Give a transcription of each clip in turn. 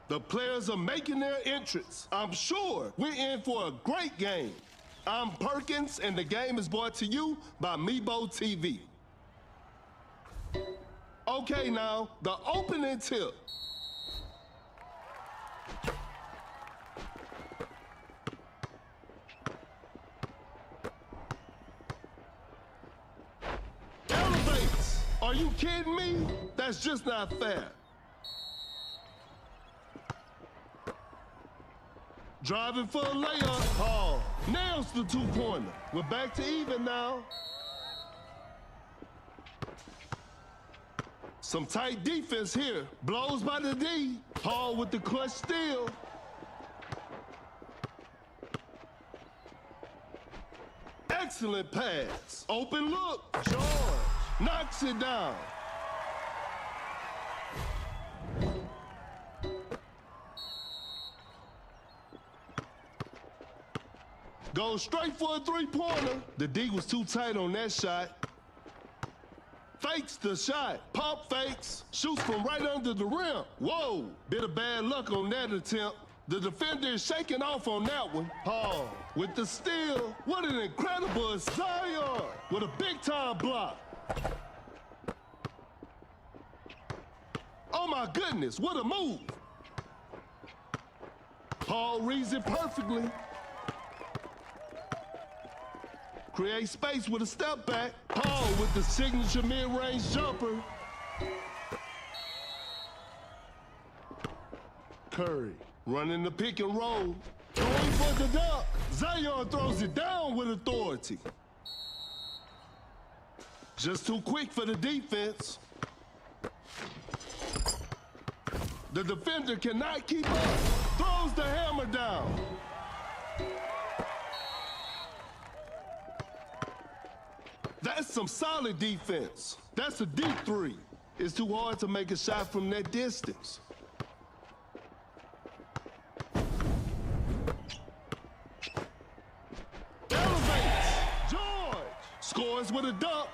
The players are making their entrance. I'm sure we're in for a great game. I'm Perkins, and the game is brought to you by Meebo TV. Okay, now, the opening tip. Elevates! Are you kidding me? That's just not fair. Driving for a layup. Oh, nails the two-pointer. We're back to even now. Some tight defense here. Blows by the D. Hall with the clutch steal. Excellent pass. Open look. George knocks it down. Goes straight for a three-pointer. The D was too tight on that shot. Fakes the shot. Pump fakes. Shoots from right under the rim. Whoa. Bit of bad luck on that attempt. The defender is shaking off on that one. Hall with the steal. What an incredible Zion with a big-time block. Oh, my goodness. What a move. Hall reads it perfectly. Create space with a step back. Paul with the signature mid-range jumper. Curry running the pick and roll. Going for the dunk. Zion throws it down with authority. Just too quick for the defense. The defender cannot keep up. Throws the hammer down. That's some solid defense. That's a deep three. It's too hard to make a shot from that distance. Elevates. George scores with a dunk.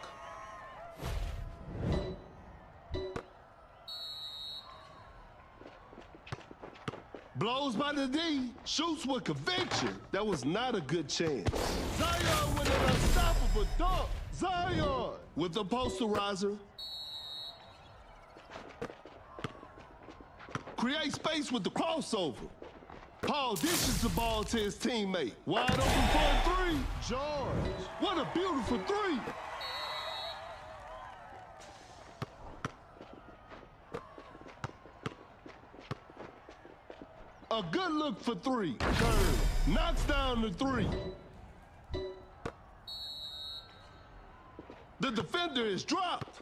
Blows by the D. Shoots with conviction. That was not a good chance. Zion with an unstoppable dunk. Zion with the posterizer. Create space with the crossover. Paul dishes the ball to his teammate. Wide open for a three. George, what a beautiful three. A good look for three. Curry knocks down the three. The defender is dropped.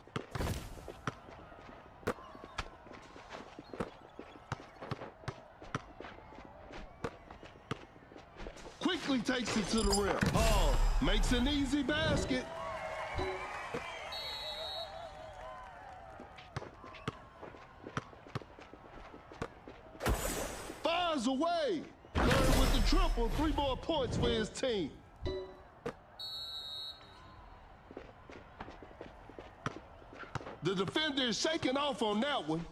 Quickly takes it to the rim. Paul makes an easy basket. Fires away. Curry with the triple. 3 more points for his team. The defender is shaking off on that one.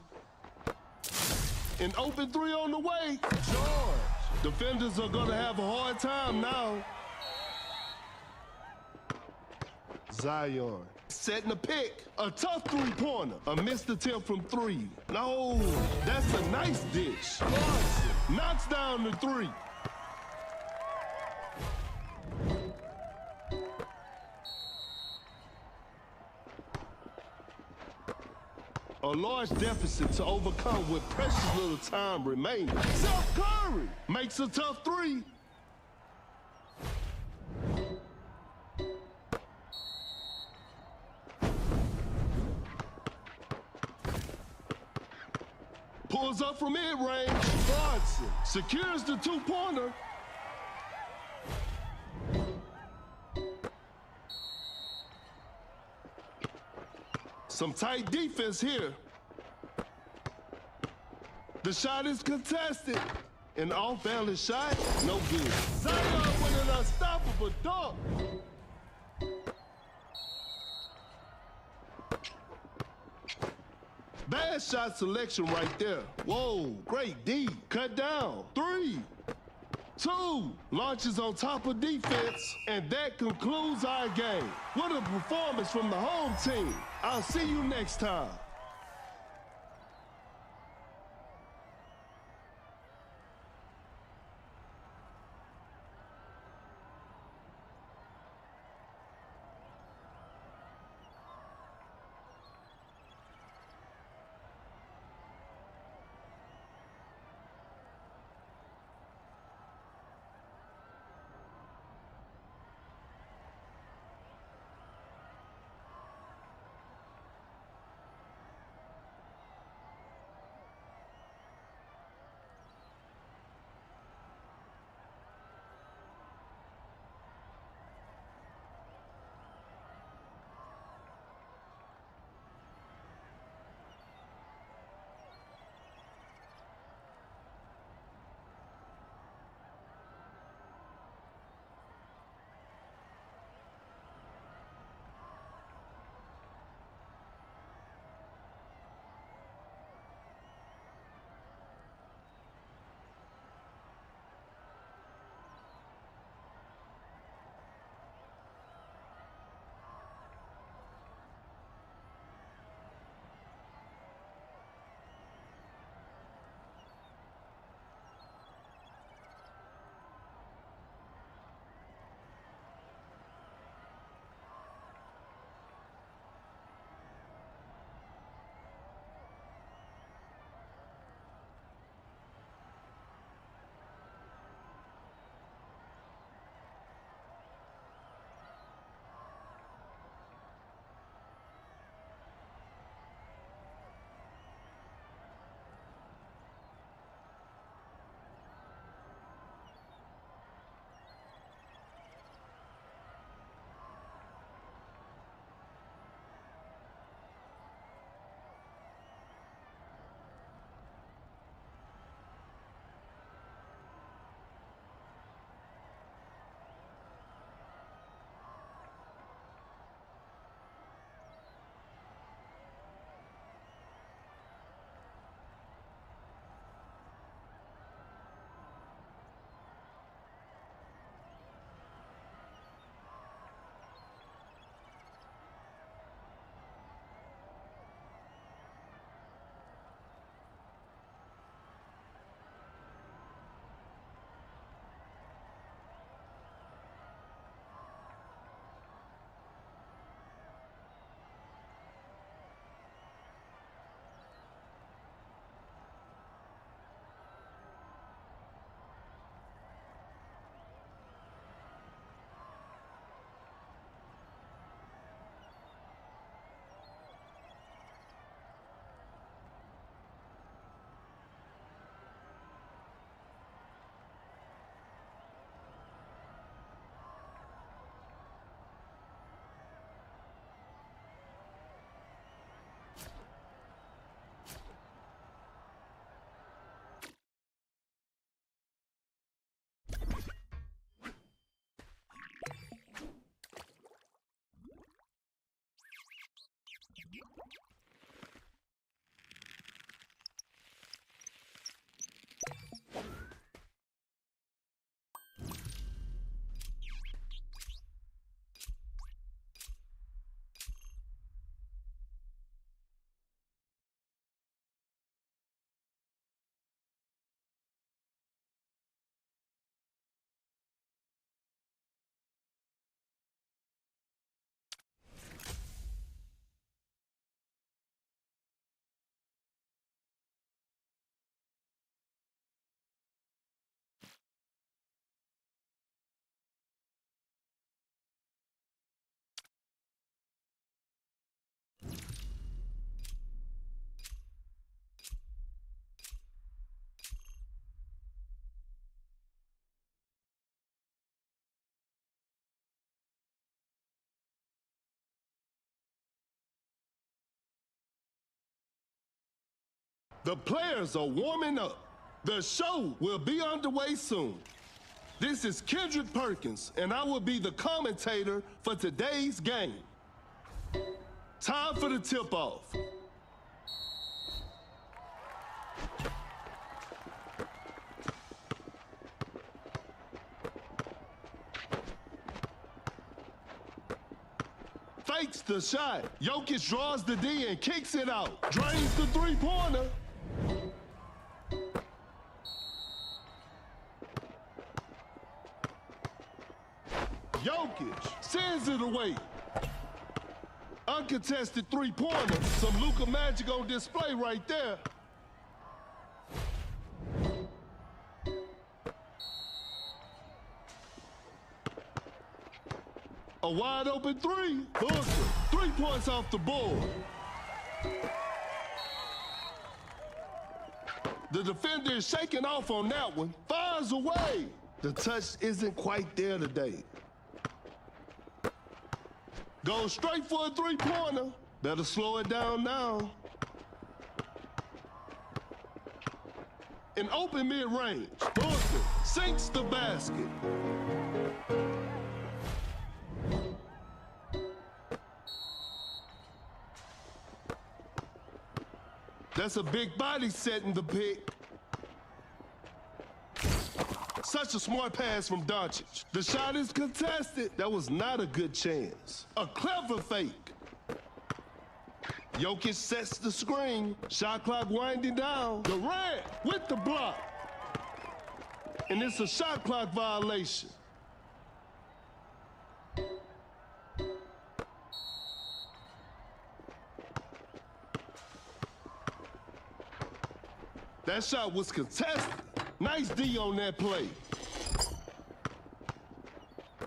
An open three on the way. George. Defenders are gonna have a hard time now. Zion setting a pick. A tough three-pointer. A missed attempt from three. No, that's a nice dish. Knocks down the three. A large deficit to overcome with precious little time remaining. Steph Curry makes a tough three. Pulls up from mid-range. Bronson secures the two-pointer. Some tight defense here. The shot is contested. An off-balance shot, no good. Zion with an unstoppable dunk. Bad shot selection right there. Whoa, great D. Cut down. 3, 2. Launches on top of defense. And that concludes our game. What a performance from the home team. I'll see you next time. The players are warming up. The show will be underway soon. This is Kendrick Perkins, and I will be the commentator for today's game. Time for the tip-off. the shot. Jokic draws the D and kicks it out. Drains the three-pointer. Jokic sends it away. Uncontested three-pointer. Some Luka magic on display right there. A wide open three. Booker. 3 points off the board. The defender is shaking off on that one. Fires away. The touch isn't quite there today. Goes straight for a three-pointer. Better slow it down now. An open mid-range. Booker sinks the basket. That's a big body setting the pick. Such a smart pass from Doncic. The shot is contested. That was not a good chance. A clever fake. Jokic sets the screen. Shot clock winding down. Durant with the block. And it's a shot clock violation. That shot was contested. Nice D on that play.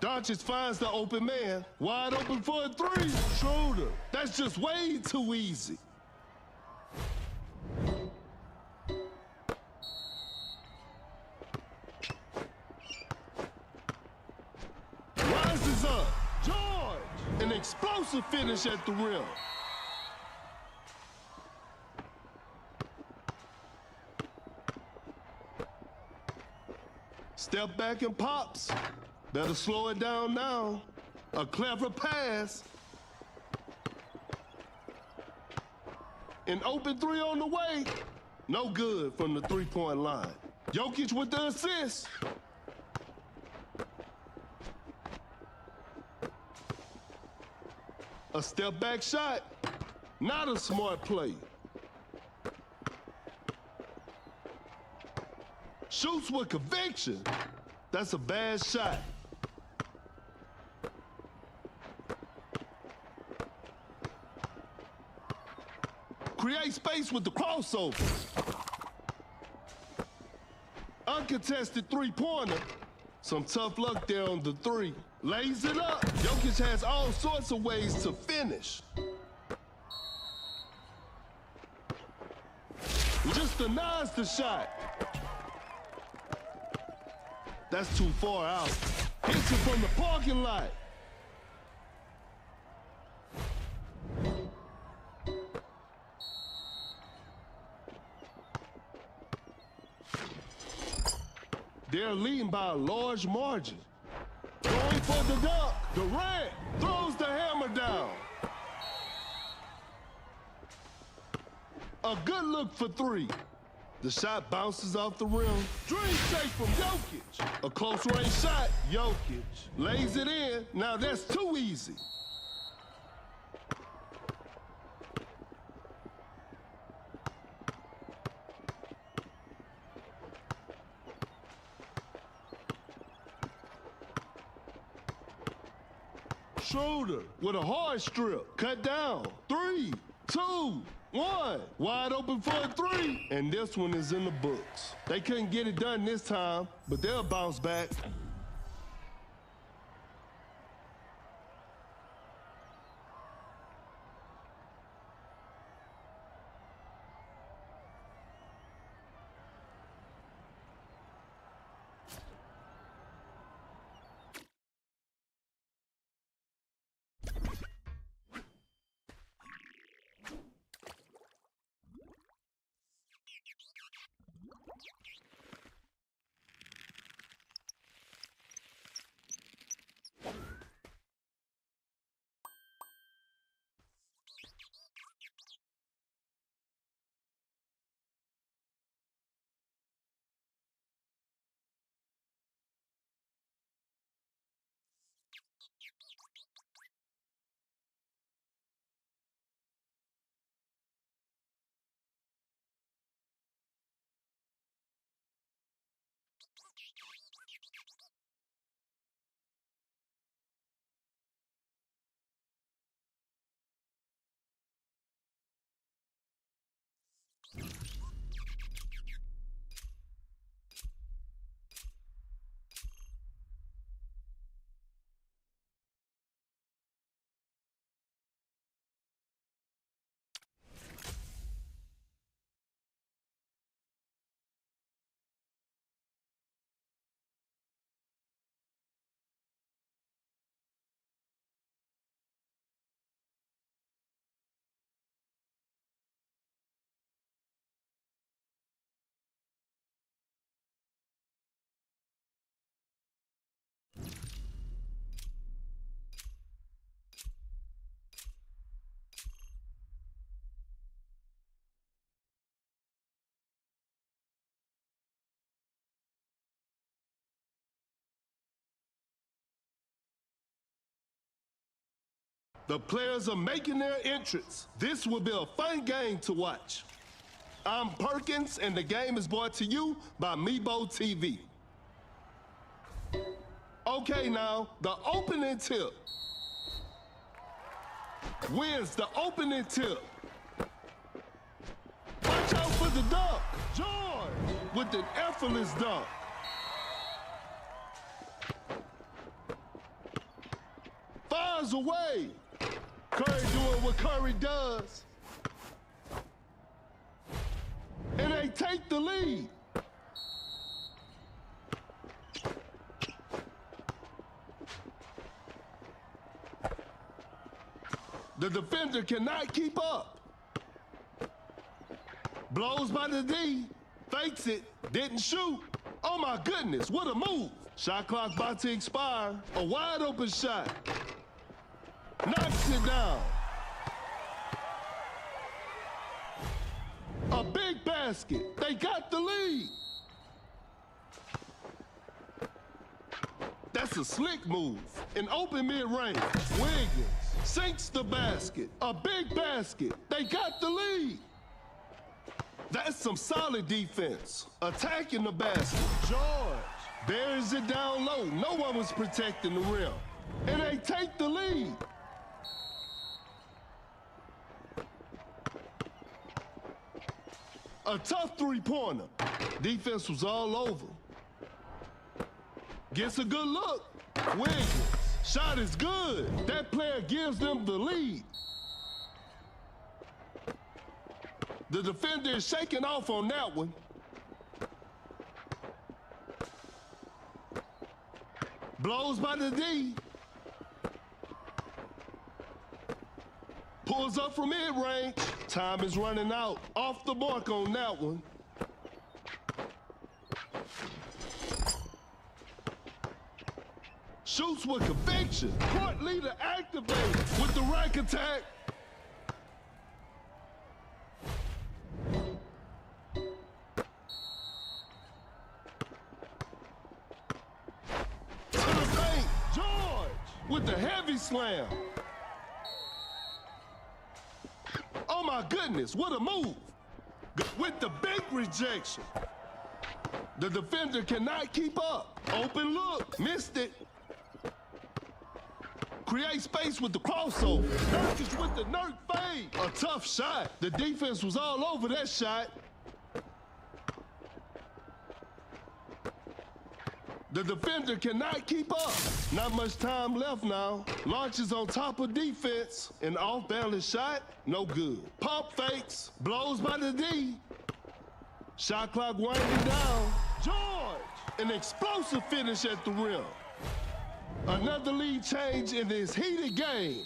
Doncic finds the open man. Wide open for a three. Schroeder. That's just way too easy. Rises up. George. An explosive finish at the rim. Step back and pops. Better slow it down now. A clever pass. An open three on the way. No good from the three-point line. Jokic with the assist. A step back shot. Not a smart play. Shoots with conviction. That's a bad shot. Create space with the crossover. Uncontested three-pointer. Some tough luck there on the three. Lays it up. Jokic has all sorts of ways to finish. Just denies the shot. That's too far out. Hits it from the parking lot. They're leading by a large margin. Going for the dunk. Durant throws the hammer down. A good look for three. The shot bounces off the rim. Dream shake from Jokic. A close range shot. Jokic lays it in. Now that's too easy. Schroeder with a hard strip. Cut down. 3, 2, 1. Wide open for a three. And this one is in the books. They couldn't get it done this time, but they'll bounce back. The players are making their entrance. This will be a fun game to watch. I'm Perkins, and the game is brought to you by Meebo TV. Okay, now, the opening tip. Wins the opening tip. Watch out for the dunk. George with an effortless dunk. Fires away. Curry doing what Curry does. And they take the lead. The defender cannot keep up. Blows by the D, fakes it, didn't shoot. Oh my goodness, what a move. Shot clock about to expire. A wide open shot. Knocks it down. A big basket. They got the lead. That's a slick move. An open mid-range. Wiggins sinks the basket. A big basket. They got the lead. That's some solid defense. Attacking the basket. George buries it down low. No one was protecting the rim. And they take the lead. A tough three-pointer. Defense was all over. Gets a good look. Wiggins. Shot is good. That player gives them the lead. The defender is shaking off on that one. Blows by the D. Pulls up from mid-range. Time is running out. Off the mark on that one. Shoots with conviction. Court leader activated with the rack attack. To the paint. George with the heavy slam. Oh my goodness, what a move. With the big rejection. The defender cannot keep up. Open look, missed it. Create space with the crossover. Nurkic with the Nurk fade. A tough shot. The defense was all over that shot. The defender cannot keep up. Not much time left now. Launches on top of defense. An off-balance shot, no good. Pump fakes, blows by the D. Shot clock winding down. George, an explosive finish at the rim. Another lead change in this heated game.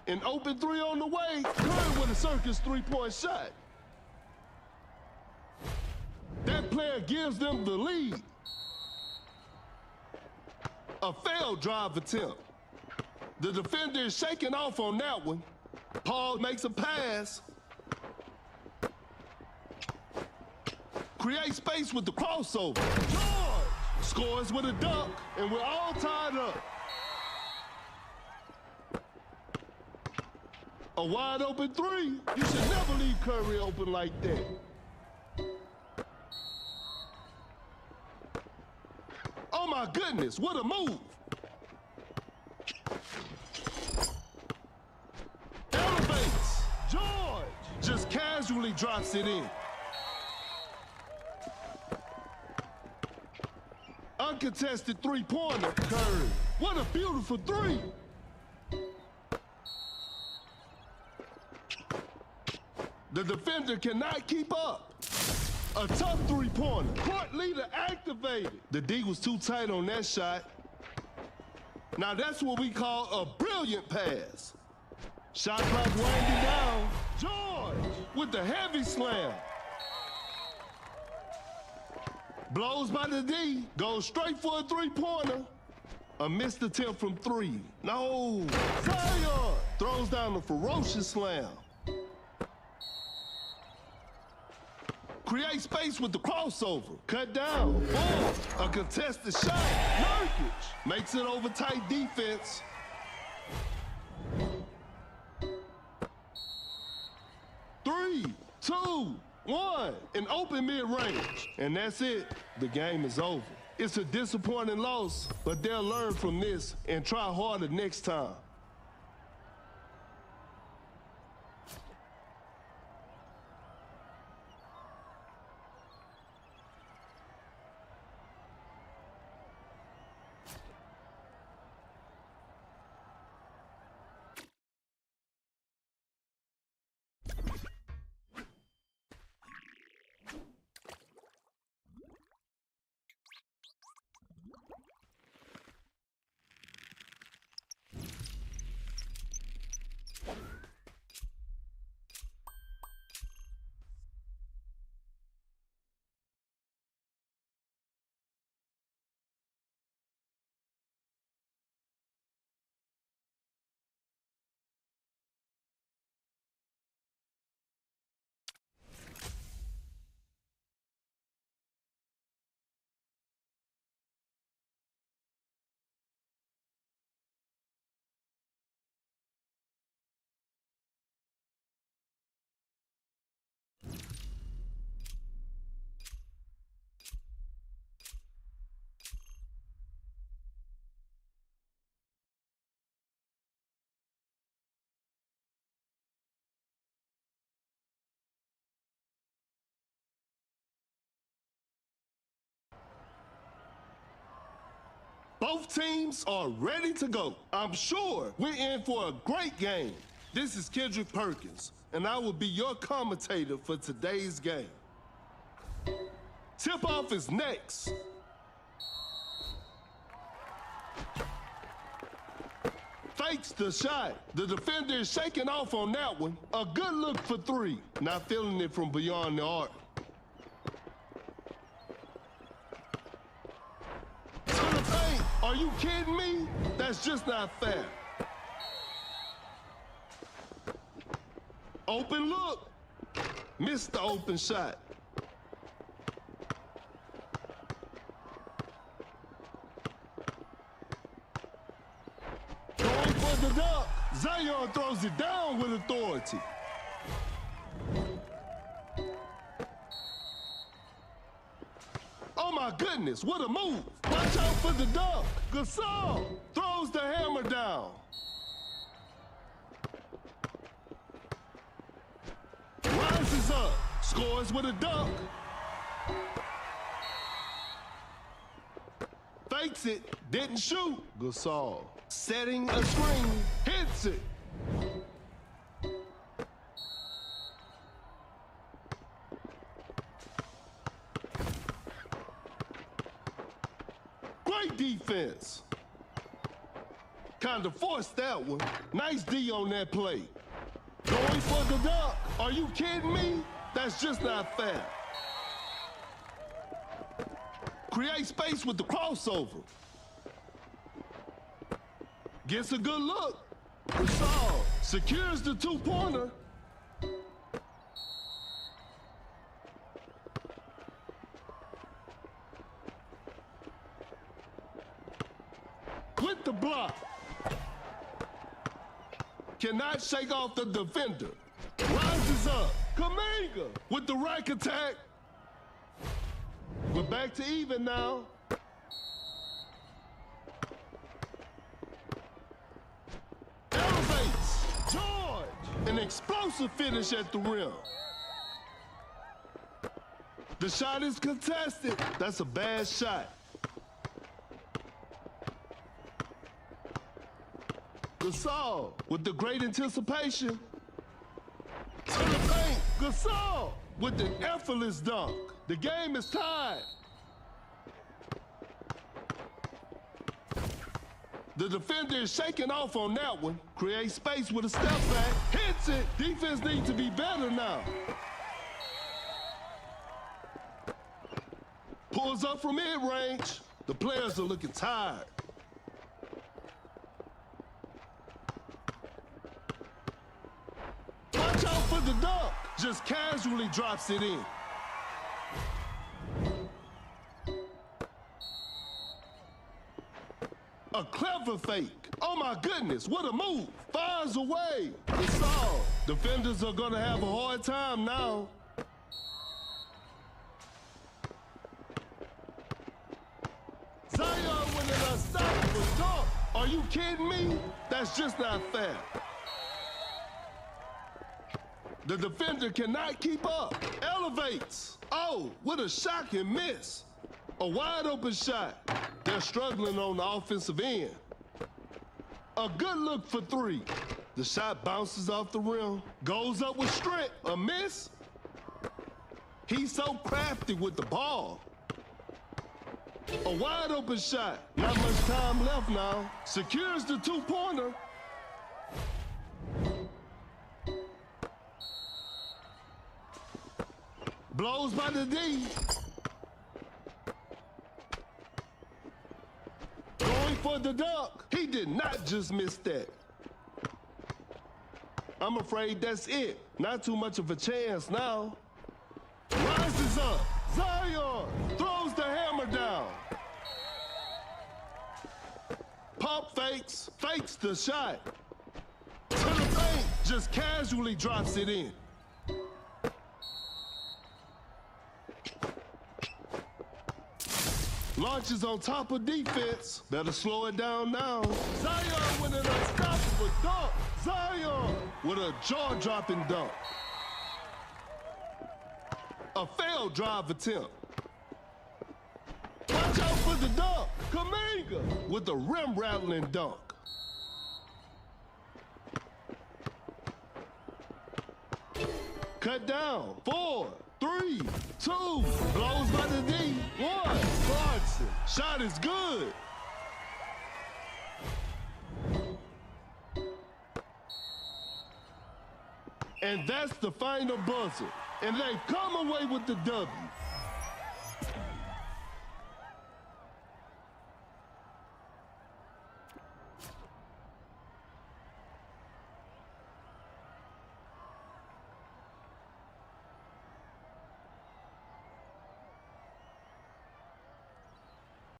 An open three on the way. Curry with a circus three-point shot. That player gives them the lead. A failed drive attempt. The defender is shaking off on that one. Paul makes a pass. Create space with the crossover. George scores with a dunk, and we're all tied up. A wide open three. You should never leave Curry open like that. goodness, what a move. Elevates. George just casually drops it in. Uncontested three-pointer. Curry. What a beautiful three. The defender cannot keep up. A tough three-pointer. Court leader activated. The D was too tight on that shot. Now that's what we call a brilliant pass. Shot clock winding down. George with the heavy slam. Blows by the D, goes straight for a three-pointer. A missed attempt from three. No, Zion throws down a ferocious slam. Create space with the crossover. Cut down. Boom. A contested shot. Nurkic makes it over tight defense. Three, two, one. An open mid-range. And that's it. The game is over. It's a disappointing loss, but they'll learn from this and try harder next time. Both teams are ready to go. I'm sure we're in for a great game. This is Kendrick Perkins, and I will be your commentator for today's game. Tip-off is next. Fakes the shot. The defender is shaking off on that one. A good look for three. Not feeling it from beyond the arc. Are you kidding me? That's just not fair. Open look. Missed the open shot. Going for the dunk. Zion throws it down with authority. Oh my goodness, what a move. Watch out for the dunk. Gasol throws the hammer down. Rises up, scores with a dunk. Fakes it, didn't shoot. Gasol setting a screen, hits it. Great defense. Kind of forced that one. Nice D on that play. Going for the dunk. Are you kidding me? That's just not fair. Create space with the crossover. Gets a good look. Gasol secures the two-pointer. With the block. Cannot shake off the defender. Rises up. Kaminga with the rack attack. We're back to even now. An explosive finish at the rim. The shot is contested. That's a bad shot. Gasol with the great anticipation. To the paint. Gasol with the effortless dunk. The game is tied. The defender is shaking off on that one. Creates space with a step back. Hits it. Defense needs to be better now. Pulls up from mid-range. The players are looking tired. Watch out for the dunk. Just casually drops it in. A clever fake. Oh my goodness, what a move. Fires away. It's all. Defenders are gonna have a hard time now. Zion with an unstoppable dunk. Are you kidding me? That's just not fair. The defender cannot keep up. Elevates. Oh, what a shocking miss. A wide open shot. They're struggling on the offensive end. A good look for three. The shot bounces off the rim. Goes up with strength. A miss. He's so crafty with the ball. A wide open shot. Not much time left now. Secures the two-pointer. Blows by the D. Going for the dunk. He did not just miss that. I'm afraid that's it. Not too much of a chance now. Rises up. Zion throws the hammer down. Pump fakes. Fakes the shot. To the paint. Just casually drops it in. Launches on top of defense. Better slow it down now. Zion with an unstoppable dunk. Zion with a jaw-dropping dunk. A failed drive attempt. Watch out for the dunk. Kaminga with a rim-rattling dunk. Cut down. 4, 3, 2. Blows by the D. 1. Clarkson. Shot is good. And that's the final buzzer. And they come away with the W.